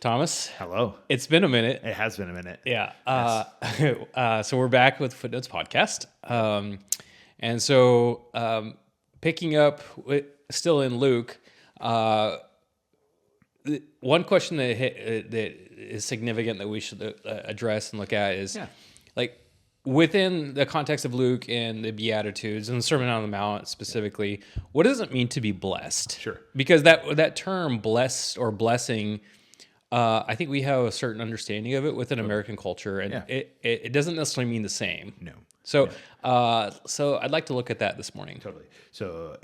Thomas, Hello. it's been a minute. It has been a minute. Yeah. So we're back with Footnotes Podcast. And so picking up, still in Luke, one question that is significant that we should address and look at is like within the context of Luke and the Beatitudes and the Sermon on the Mount specifically, what does it mean to be blessed? Sure. Because that term blessed or blessing, I think we have a certain understanding of it within American culture, and it doesn't necessarily mean the same. No. So, so I'd like to look at that this morning. Totally. So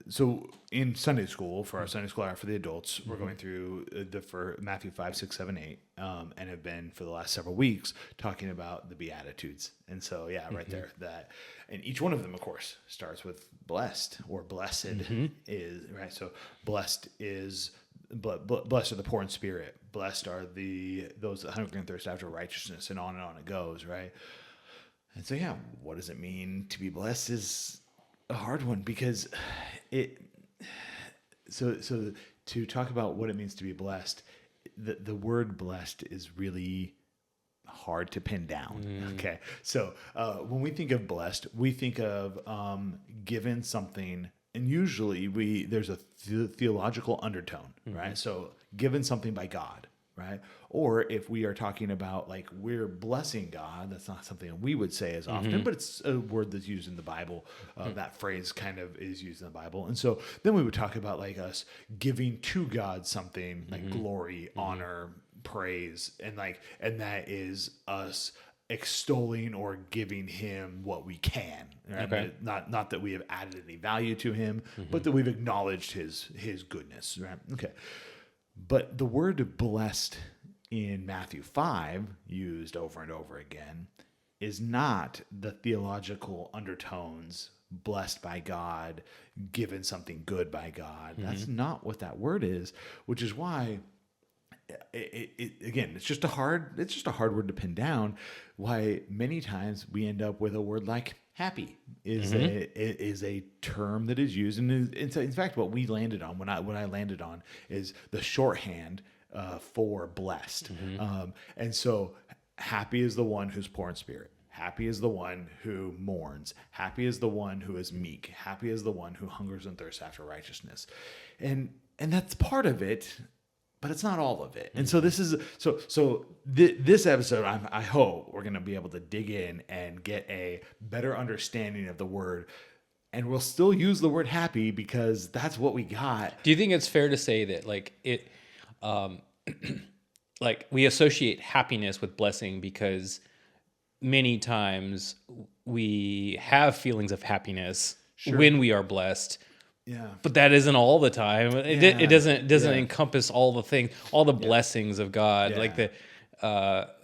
so in Sunday school, for our Sunday school hour for the adults, we're going through for Matthew 5, 6, 7, 8, and have been for the last several weeks talking about the Beatitudes. And so right there, and each one of them, of course, starts with blessed or blessed is right. So blessed is. Blessed are the poor in spirit. Blessed are those that hunger and thirst after righteousness, and on it goes, right? And so, what does it mean to be blessed is a hard one, because so to talk about what it means to be blessed, the word blessed is really hard to pin down. Okay. So when we think of blessed, we think of given something. And usually there's a theological undertone, right? So given something by God, right? Or if we are talking about like we're blessing God, that's not something we would say as often, but it's a word that's used in the Bible. That phrase kind of is used in the Bible. And so then we would talk about like us giving to God something like glory, honor, praise, and that is us extolling or giving him what we can, right? Okay. Not that we have added any value to him, but that we've acknowledged his goodness, right? Okay. But the word blessed in Matthew 5, used over and over again, is not the theological undertones, blessed by God, given something good by God. That's not what that word is, which is why again, it's just a hard word to pin down. Why many times we end up with a word like happy is a term that is used, and in fact, what we landed on when I landed on is the shorthand for blessed, and so happy is the one who's poor in spirit. Happy is the one who mourns. Happy is the one who is meek. Happy is the one who hungers and thirsts after righteousness, and that's part of it. But it's not all of it. And so this episode, I hope we're going to be able to dig in and get a better understanding of the word. And we'll still use the word happy because that's what we got. Do you think it's fair to say that like it, like we associate happiness with blessing because many times we have feelings of happiness when we are blessed? Yeah, but that isn't all the time. It doesn't encompass all the things, all the blessings of God. Like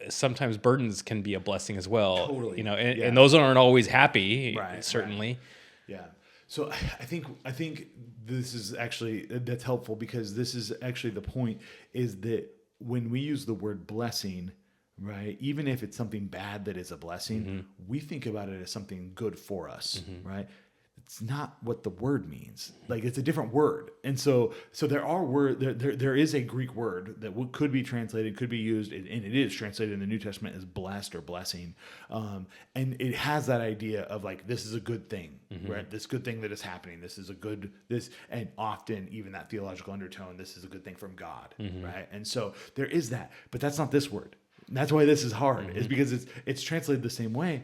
sometimes burdens can be a blessing as well. Totally. And those aren't always happy. Right, certainly. Right. Yeah. So I think this is actually that's helpful, because this is actually the point, is that when we use the word blessing, right, even if it's something bad that is a blessing, we think about it as something good for us, right? It's not what the word means. Like, it's a different word. And so there are there is a Greek word that could be translated, could be used, and it is translated in the New Testament as blessed or blessing. And it has that idea of like, this is a good thing, right? This good thing that is happening. And often even that theological undertone, this is a good thing from God, right? And so there is that, but that's not this word. And that's why this is hard, is because it's translated the same way.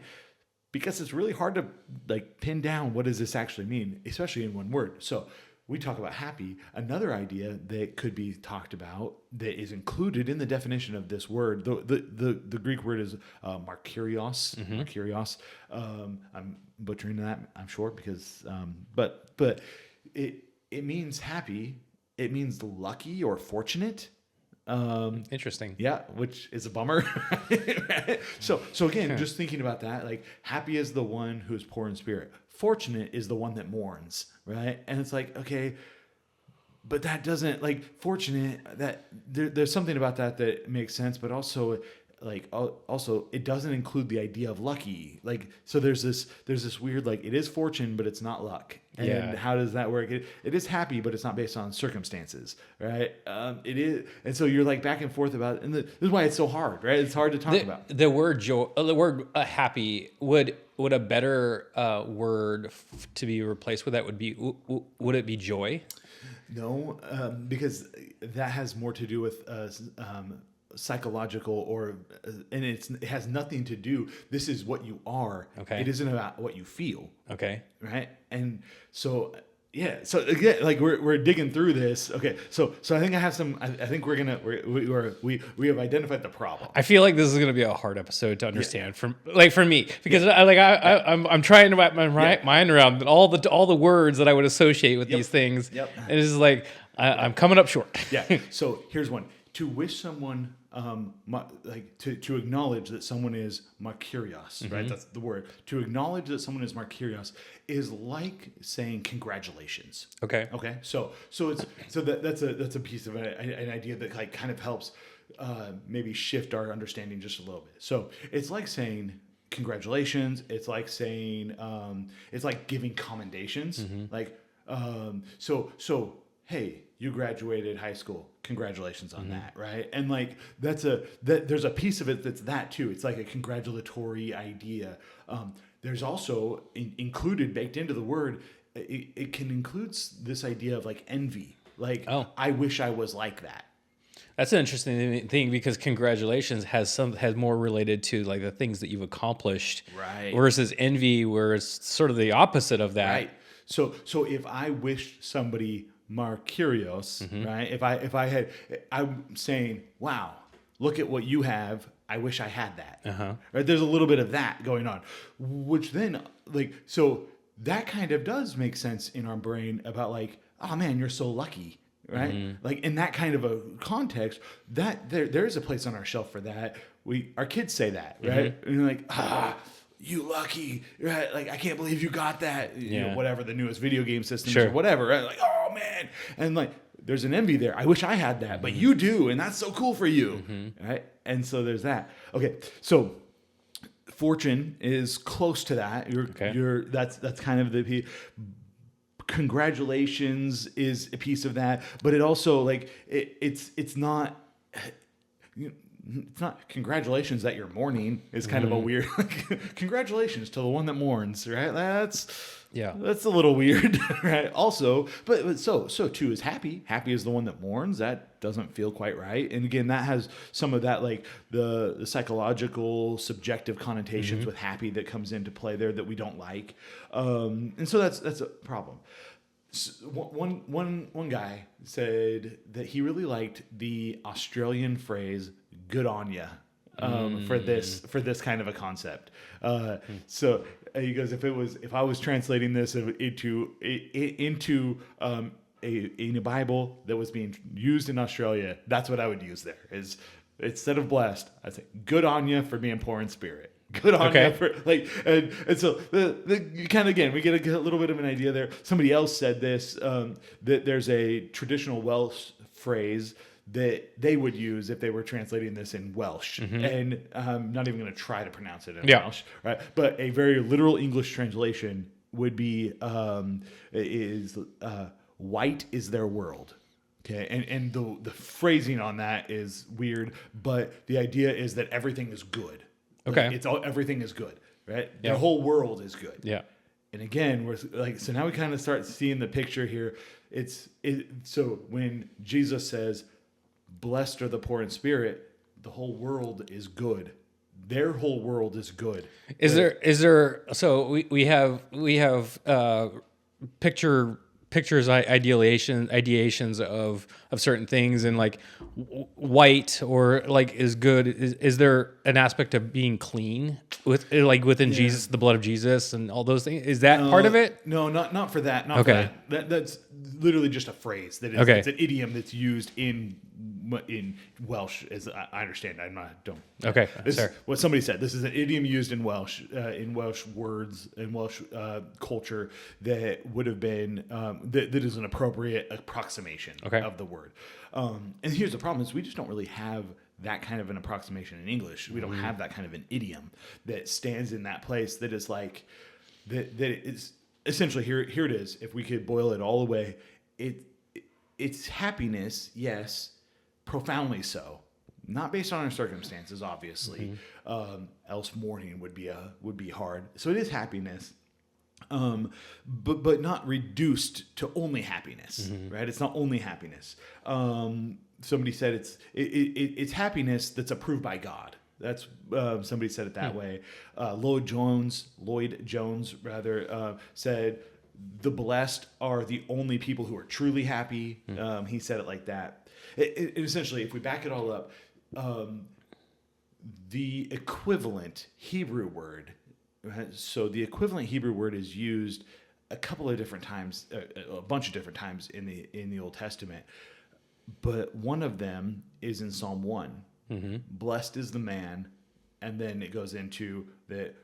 Because it's really hard to like pin down what does this actually mean, especially in one word. So we talk about happy. Another idea that could be talked about that is included in the definition of this word, the Greek word is markyrios. Markyrios. I'm butchering that, I'm sure, because but it means happy. It means lucky or fortunate. Interesting. Yeah, which is a bummer. So again, just thinking about that, like happy is the one who is poor in spirit. Fortunate is the one that mourns, right? And it's like, okay, but that doesn't, like, fortunate, that there's something about that makes sense, but also also it doesn't include the idea of lucky. Like, so there's this weird, like, it is fortune, but it's not luck. And how does that work? It is happy, but it's not based on circumstances, right? It is, and so you're like back and forth about it, and this is why it's so hard, right? It's hard to talk about. The word joy, the word happy would a better word to be replaced with that would it be joy? No, because that has more to do with psychological, and it has nothing to do. This is what you are. Okay. It isn't about what you feel. Okay. Right. And so so again, like we're digging through this. Okay. So I think I have some. I think we have identified the problem. I feel like this is gonna be a hard episode to understand for me, because I'm trying to wrap my mind around all the words that I would associate with these things. Yep. And it's just like I'm coming up short. Yeah. So here's one. To wish someone, to acknowledge that someone is markyrios, right? That's the word. To acknowledge that someone is markyrios is like saying congratulations. Okay. Okay. So that's a piece of an idea that like kind of helps maybe shift our understanding just a little bit. So it's like saying congratulations. It's like saying it's like giving commendations. Like so hey, you graduated high school. Congratulations on that, right? And like there's a piece of it that's that too. It's like a congratulatory idea. There's also baked into the word. It can include this idea of like envy. Like, I wish I was like that. That's an interesting thing, because congratulations has more related to like the things that you've accomplished, right? Versus envy, where it's sort of the opposite of that, right? So if I wished somebody markyrios, right? I'm saying, wow, look at what you have. I wish I had that. Right? There's a little bit of that going on, which then so that kind of does make sense in our brain about like, oh man, you're so lucky, right? Like in that kind of a context, that there's a place on our shelf for that. Our kids say that, right? And you're like, you lucky, right? Like, I can't believe you got that. You know, whatever the newest video game systems or whatever, right? Like, oh man. And like, there's an envy there. I wish I had that, but you do. And that's so cool for you. Right. And so there's that. Okay. So fortune is close to that. That's kind of the congratulations is a piece of that, but it also like, it's not, it's not congratulations that you're mourning is kind of a weird, congratulations to the one that mourns, right? That's a little weird, right? Also, but so too is happy. Happy is the one that mourns. That doesn't feel quite right. And again, that has some of that, like the psychological subjective connotations with happy that comes into play there that we don't like. And so that's a problem. So one guy said that he really liked the Australian phrase "good on ya" for this kind of a concept. So he goes, if I was translating this into a Bible that was being used in Australia, that's what I would use there. Is instead of blessed, I'd say "good on ya" for being poor in spirit. Good on you for like, and so you kind of, again, we get a little bit of an idea there. Somebody else said this, that there's a traditional Welsh phrase that they would use if they were translating this in Welsh, and I'm not even going to try to pronounce it in Welsh, right? But a very literal English translation would be white is their world. Okay, and the phrasing on that is weird, but the idea is that everything is good. Okay. Everything is good, right? Yeah. The whole world is good. Yeah. And again, we're like, so now we kind of start seeing the picture here. So when Jesus says, "Blessed are the poor in spirit," the whole world is good. Their whole world is good. Is there? So we have pictures, ideations of certain things, and like white or like is good. Is there an aspect of being clean within Jesus, the blood of Jesus, and all those things? Is that part of it? No, not for that. Not for that. That's literally just a phrase. That is, it's an idiom that's used in Welsh, as I understand. This is what somebody said. This is an idiom used in Welsh words, in Welsh culture, that would have been that is an appropriate approximation of the word. And here's the problem: is we just don't really have that kind of an approximation in English. We don't have that kind of an idiom that stands in that place that is like that is essentially here it is. If we could boil it all away, it's happiness, yes, profoundly so. Not based on our circumstances, obviously. Else mourning would be hard. So it is happiness, but not reduced to only happiness, right? It's not only happiness. Somebody said it's happiness that's approved by God. That's somebody said it that way. Lloyd Jones said the blessed are the only people who are truly happy. He said it like that. Essentially, if we back it all up, the equivalent Hebrew word, right? So the equivalent Hebrew word is used a couple of different times, a bunch of different times in the Old Testament, but one of them is in Psalm 1. Blessed is the man, and then it goes into that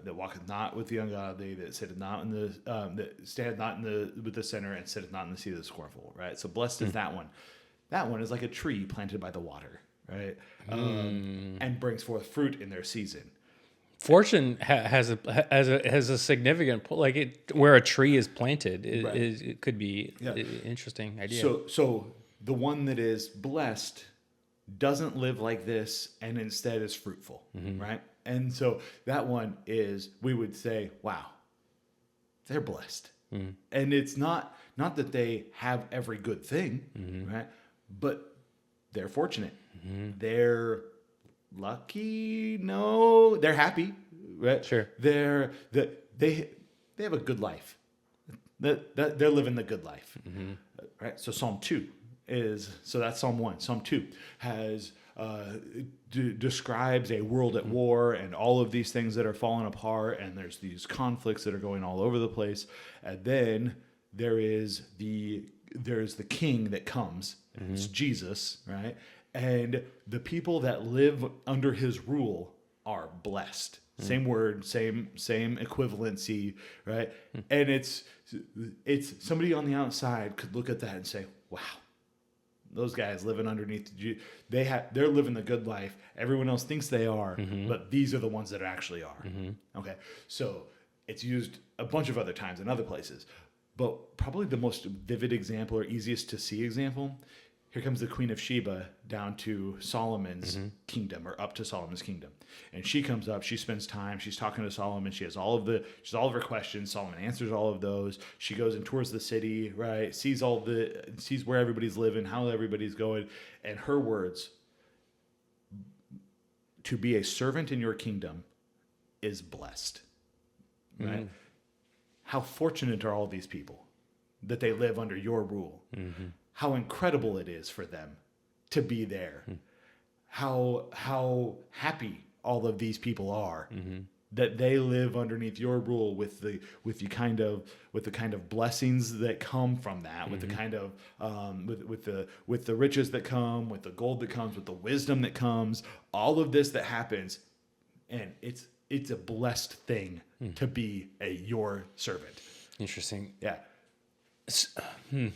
walketh not with the ungodly, that sitteth not in the that standeth not with the sinner, and sitteth not in the seat of the scornful. Right. So blessed is that one. That one is like a tree planted by the water, right? And brings forth fruit in their season. Fortune has a significant where a tree is planted. It could be an interesting idea. So the one that is blessed doesn't live like this, and instead is fruitful, right? And so that one is, we would say, wow, they're blessed. And it's not that they have every good thing, right? But they're fortunate. They're lucky. No, they're happy, right? Sure. They have a good life. They're living the good life, right? So Psalm 2 that's Psalm 1. Psalm 2 has describes a world at war and all of these things that are falling apart, and there's these conflicts that are going all over the place, and then there's the king that comes. It's Jesus, right? And the people that live under his rule are blessed. Same word, same equivalency, right? And it's somebody on the outside could look at that and say, wow, those guys living underneath they're living the good life. Everyone else thinks they are, but these are the ones that actually are. Okay. So it's used a bunch of other times in other places, but probably the most vivid example or easiest to see example, here comes the Queen of Sheba down to Solomon's kingdom, or up to Solomon's kingdom. And she comes up, she spends time, she's talking to Solomon, she has all of her questions. Solomon answers all of those. She goes and tours the city, right? Sees where everybody's living, how everybody's going. And her words, to be a servant in your kingdom is blessed, right? How fortunate are all these people that they live under your rule? How incredible it is for them to be there. How happy all of these people are that they live underneath your rule with the kind of blessings that come from that, with the kind of with the riches that come, with the gold that comes, with the wisdom that comes, all of this that happens, and it's a blessed thing to be your servant. Interesting. Yeah.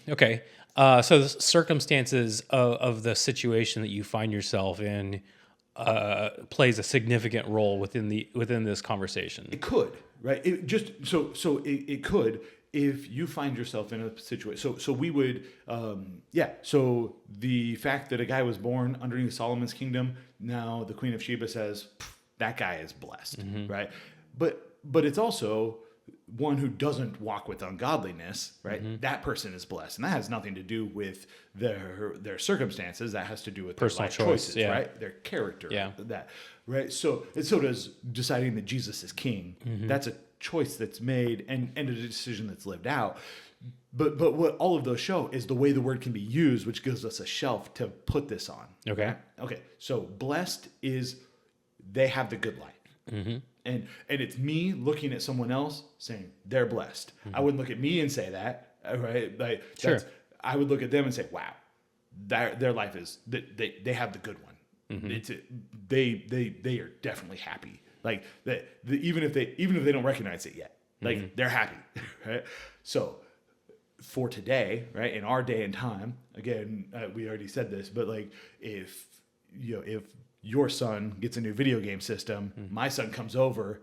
Okay. So the circumstances of the situation that you find yourself in plays a significant role within this conversation. It could, right? It could if you find yourself in a situation. So we would, So the fact that a guy was born underneath Solomon's kingdom, now the Queen of Sheba says that guy is blessed, right? But it's also one who doesn't walk with ungodliness, right? That person is blessed, and that has nothing to do with their circumstances. That has to do with personal their life choices, yeah. Right? Their character, yeah. That, right? So does deciding that Jesus is king. That's a choice that's made and a decision that's lived out. But what all of those show is the way the word can be used, which gives us a shelf to put this on. Okay. Right? Okay. So blessed is they have the good life. And it's me looking at someone else saying they're blessed. I wouldn't look at me and say that, right? Like, sure. I would look at them and say, wow, their life is they have the good one. They are definitely happy. Like even if they don't recognize it yet, like they're happy, right? So for today, right, in our day and time, again, we already said this, but like if if your son gets a new video game system, my son comes over,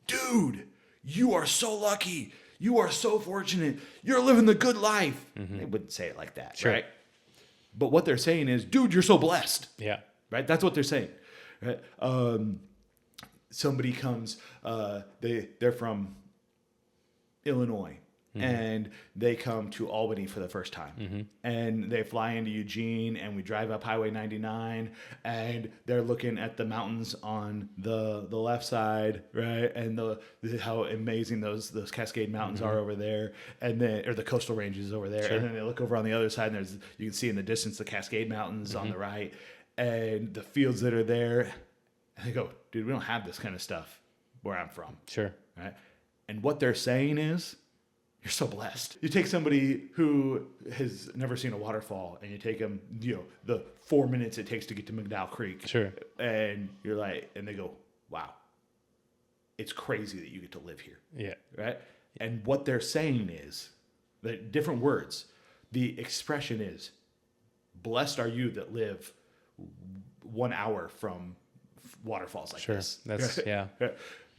dude, you are so lucky. You are so fortunate. You're living the good life. They wouldn't say it like that, Sure. right? But what they're saying is, dude, you're so blessed. Yeah. Right? That's what they're saying. Right? Somebody comes, they're from Illinois, and they come to Albany for the first time. And they fly into Eugene, and we drive up Highway 99, and they're looking at the mountains on the left side, right? And how amazing those Cascade Mountains are over there, and then or the coastal ranges over there. Sure. And then they look over on the other side, and you can see in the distance the Cascade Mountains on the right, and the fields that are there. And they go, dude, we don't have this kind of stuff where I'm from. Sure. Right? And what they're saying is, you're so blessed. You take somebody who has never seen a waterfall, and you take them, the 4 minutes it takes to get to McDowell Creek. Sure. And you're like, and they go, wow, it's crazy that you get to live here. Yeah. Right? And what they're saying is, the different words, the expression is, blessed are you that live 1 hour from waterfalls like this. That's, yeah.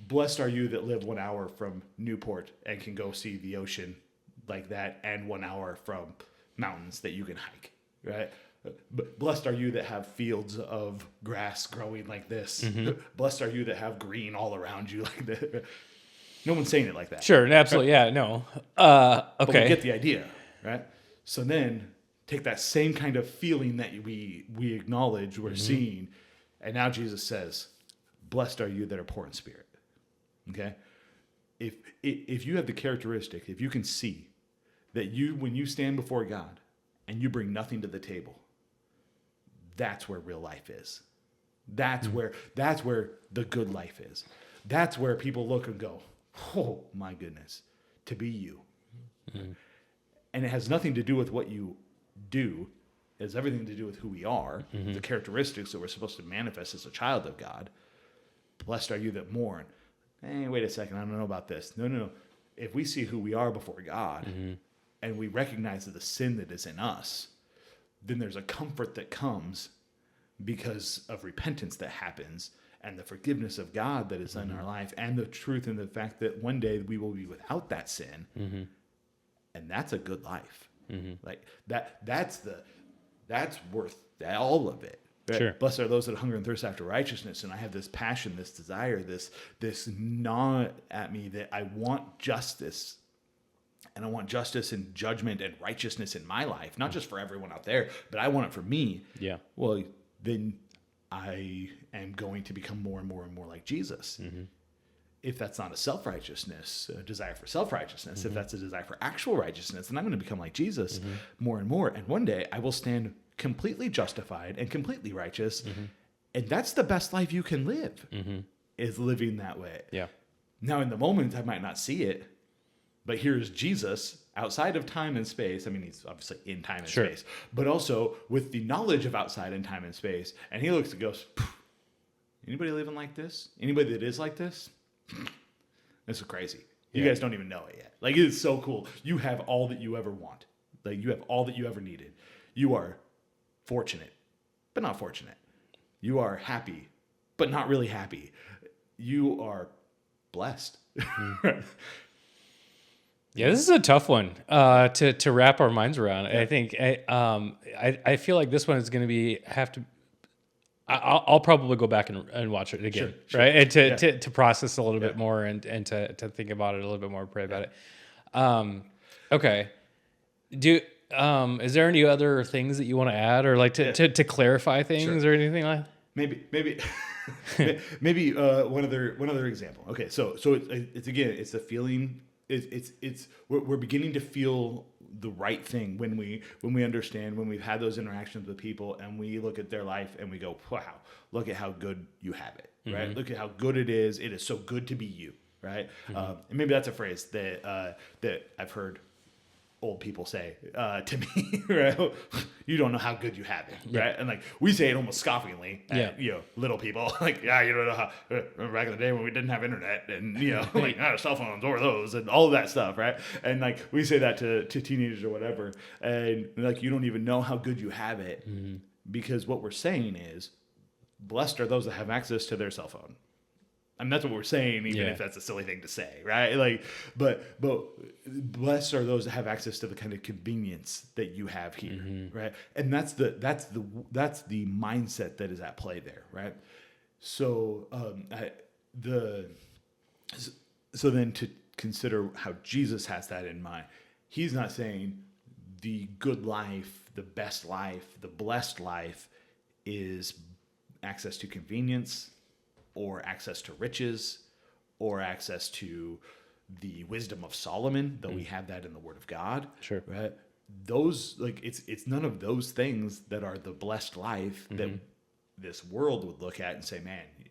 Blessed are you that live 1 hour from Newport and can go see the ocean like that, and 1 hour from mountains that you can hike, right? But blessed are you that have fields of grass growing like this. Blessed are you that have green all around you like that. No one's saying it like that. Sure, absolutely, yeah, no. But we Okay. get the idea, right? So then take that same kind of feeling that we acknowledge we're seeing, and now Jesus says, blessed are you that are poor in spirit. Okay? If you have the characteristic, if you can see that when you stand before God and you bring nothing to the table, that's where real life is. That's where the good life is. That's where people look and go, oh my goodness, to be you. And it has nothing to do with what you do. It has everything to do with who we are, the characteristics that we're supposed to manifest as a child of God. Blessed are you that mourn. Hey, wait a second, I don't know about this. No. If we see who we are before God, and we recognize the sin that is in us, then there's a comfort that comes because of repentance that happens, and the forgiveness of God that is in our life, and the truth and the fact that one day we will be without that sin. And that's a good life. Like that's worth all of it. Right? Sure. Blessed are those that hunger and thirst after righteousness. And I have this passion, this desire, this gnaw at me that I want justice. And I want justice and judgment and righteousness in my life, not just for everyone out there, but I want it for me. Yeah. Well, then I am going to become more and more and more like Jesus. If that's not a self-righteousness, a desire for self-righteousness, if that's a desire for actual righteousness, then I'm going to become like Jesus more and more. And one day I will stand completely justified and completely righteous. And that's the best life you can live, is living that way. Yeah. Now, in the moment, I might not see it, but here's Jesus outside of time and space. I mean, he's obviously in time and space, but also with the knowledge of outside in time and space. And he looks and goes, anybody living like this? Anybody that is like this? This is crazy. You guys don't even know it yet. Like, it is so cool. You have all that you ever want. Like, you have all that you ever needed. You are fortunate, but not fortunate. You are happy, but not really happy. You are blessed. Yeah, this is a tough one to wrap our minds around. I think I feel like this one is going to have to. I'll probably go back and watch it again, Sure. right? And to process a little bit more and to think about it a little bit more, pray about it. Okay. Is there any other things that you want to add, or like to clarify things or anything like that? Maybe one other example. Okay, so it's a feeling. We're beginning to feel the right thing when we understand, when we've had those interactions with people and we look at their life and we go, wow, look at how good you have it, right? Look at how good it is. It is so good to be you, right? And maybe that's a phrase that I've heard old people say to me, right? You don't know how good you have it, right? And like we say it almost scoffingly at, little people, like, yeah, you don't know how. Remember back in the day when we didn't have internet and like cell phones or those and all of that stuff, right? And like we say that to teenagers or whatever, and like you don't even know how good you have it, because what we're saying is blessed are those that have access to their cell phone. I mean, that's what we're saying, even if that's a silly thing to say, right? Like, but blessed are those that have access to the kind of convenience that you have here, right? And that's the mindset that is at play there, right? So so then to consider how Jesus has that in mind, he's not saying the good life, the best life, the blessed life is access to convenience, or access to riches, or access to the wisdom of Solomon, though we have that in the Word of God. Sure. Right? Those, like, it's none of those things that are the blessed life that this world would look at and say, man, you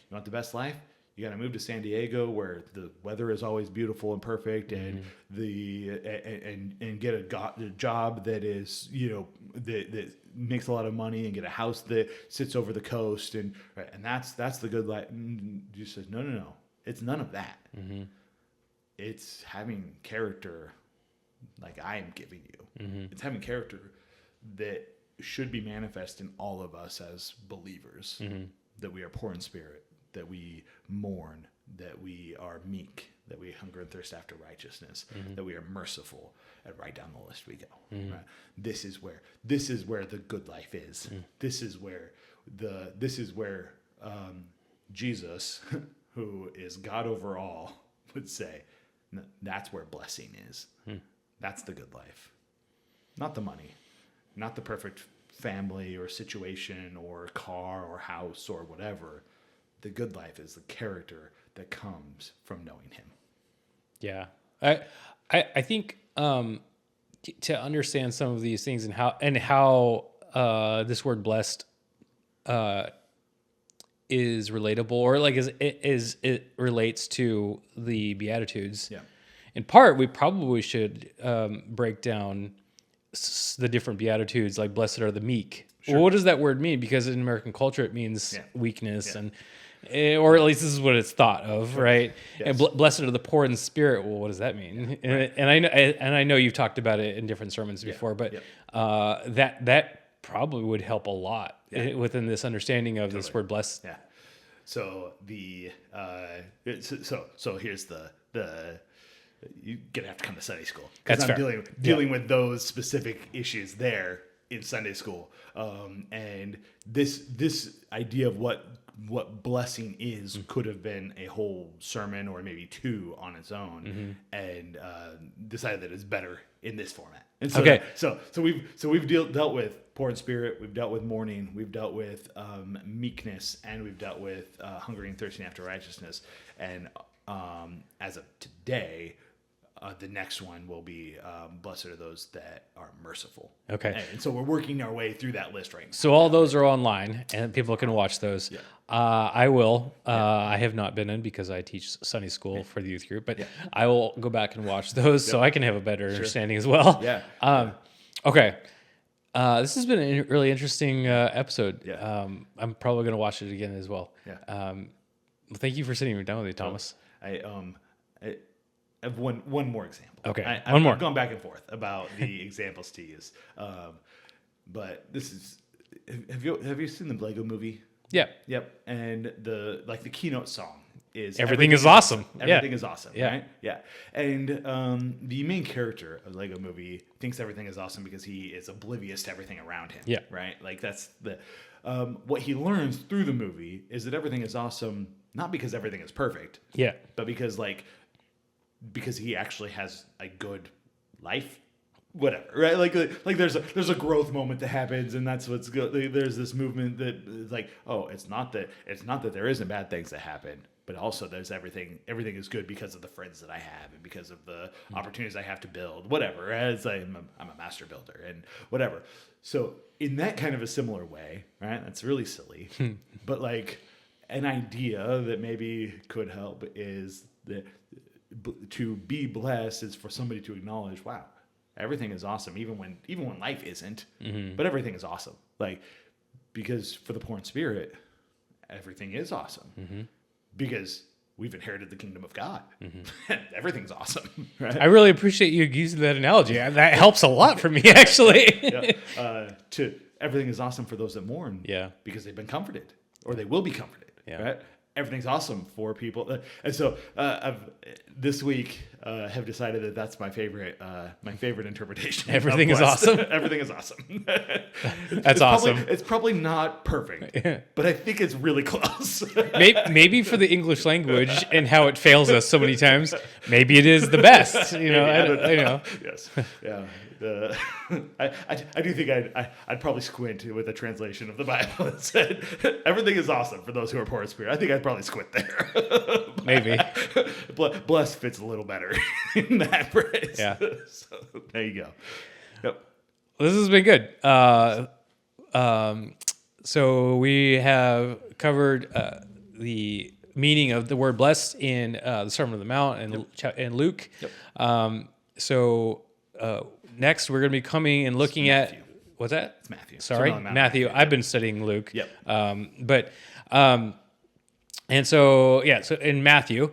want the best life? You got to move to San Diego where the weather is always beautiful and perfect, and and get a job that is, that makes a lot of money, and get a house that sits over the coast, and that's the good life. Jesus says, no, it's none of that. It's having character like I am giving you. It's having character that should be manifest in all of us as believers, that we are poor in spirit, that we mourn, that we are meek, that we hunger and thirst after righteousness, that we are merciful, and right down the list we go. Right? This is where the good life is. This is where Jesus, who is God over all, would say, that's where blessing is. That's the good life, not the money, not the perfect family or situation or car or house or whatever. The good life is the character that comes from knowing him. Yeah. I think to understand some of these things and how this word blessed is relatable, or like it relates to the Beatitudes. Yeah. In part, we probably should break down the different Beatitudes, like blessed are the meek. Sure. Well, what does that word mean? Because in American culture, it means weakness and or at least this is what it's thought of, right? Yes. And blessed are the poor in spirit. Well, what does that mean? Yeah, right. And I know you've talked about it in different sermons before, but that probably would help a lot within this understanding of this word blessed. Yeah. So so here's the you're gonna have to come to Sunday school because I'm dealing with those specific issues there in Sunday school, and this idea of what blessing is could have been a whole sermon or maybe two on its own, and decided that it's better in this format. And so we've dealt with poor in spirit, we've dealt with mourning, we've dealt with meekness, and we've dealt with hungering and thirsting after righteousness. And as of today, the next one will be blessed are those that are merciful. Okay. And so we're working our way through that list right now. So all those are online, and people can watch those. Yeah. I will. I have not been in because I teach Sunday school for the youth group, but I will go back and watch those so I can have a better understanding as well. Yeah. Okay. This has been a really interesting episode. Yeah. I'm probably going to watch it again as well. Yeah. Well, thank you for sitting down with me, Thomas. I have one more example. Okay. I've gone back and forth about the examples to use, but this is. Have you seen the Lego Movie? Yeah. Yep. And the keynote song is Everything is awesome. Everything is awesome. Yeah. Right? Yeah. And the main character of the Lego Movie thinks everything is awesome because he is oblivious to everything around him. Yeah. Right. Like that's the what he learns through the movie is that everything is awesome not because everything is perfect. Yeah. But because he actually has a good life, whatever, right? Like there's a growth moment that happens, and that's what's good. There's this movement that is like, oh, it's not that there isn't bad things that happen, but also there's everything is good because of the friends that I have and because of the opportunities I have to build, whatever. As I'm a master builder and whatever. So in that kind of a similar way, right? That's really silly, but like an idea that maybe could help is that. To be blessed is for somebody to acknowledge, wow, everything is awesome, even when life isn't, but everything is awesome. Like, because for the poor in spirit, everything is awesome because we've inherited the kingdom of God. Everything's awesome. Right? I really appreciate you using that analogy. That helps a lot for me, actually. To everything is awesome for those that mourn. Yeah, because they've been comforted. or they will be comforted. Yeah. Right? Everything's awesome for people, and so I've this week have decided that that's my favorite interpretation. Everything is awesome. Everything is awesome. That's awesome. It's probably not perfect, but I think it's really close. Maybe for the English language and how it fails us so many times, maybe it is the best. You know, I don't know. Yes, yeah. I do think I'd probably squint with a translation of the Bible that said everything is awesome for those who are poor in spirit. I think I'd probably squint there. Maybe. Blessed fits a little better in that phrase. Yeah. So there you go. Yep. Well, this has been good. So we have covered the meaning of the word blessed in the Sermon on the Mount and Luke. Yep. Next, we're going to be coming and looking at what's that? It's Matthew. Sorry, Matthew. I've been studying Luke. Yep. So in Matthew.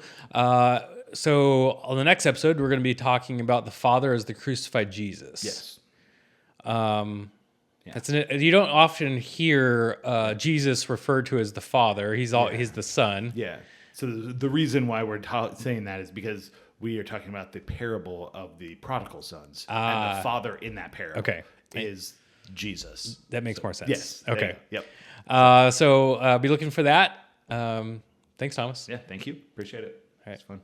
So on the next episode, we're going to be talking about the Father as the crucified Jesus. Yes. You don't often hear Jesus referred to as the Father. He's the Son. Yeah. So the reason why we're saying that is because we are talking about the parable of the prodigal sons, and the father in that parable is Jesus. That makes more sense. Yes. Okay. Yep. So be looking for that. Thanks, Thomas. Yeah. Thank you. Appreciate it. All right. It's fun.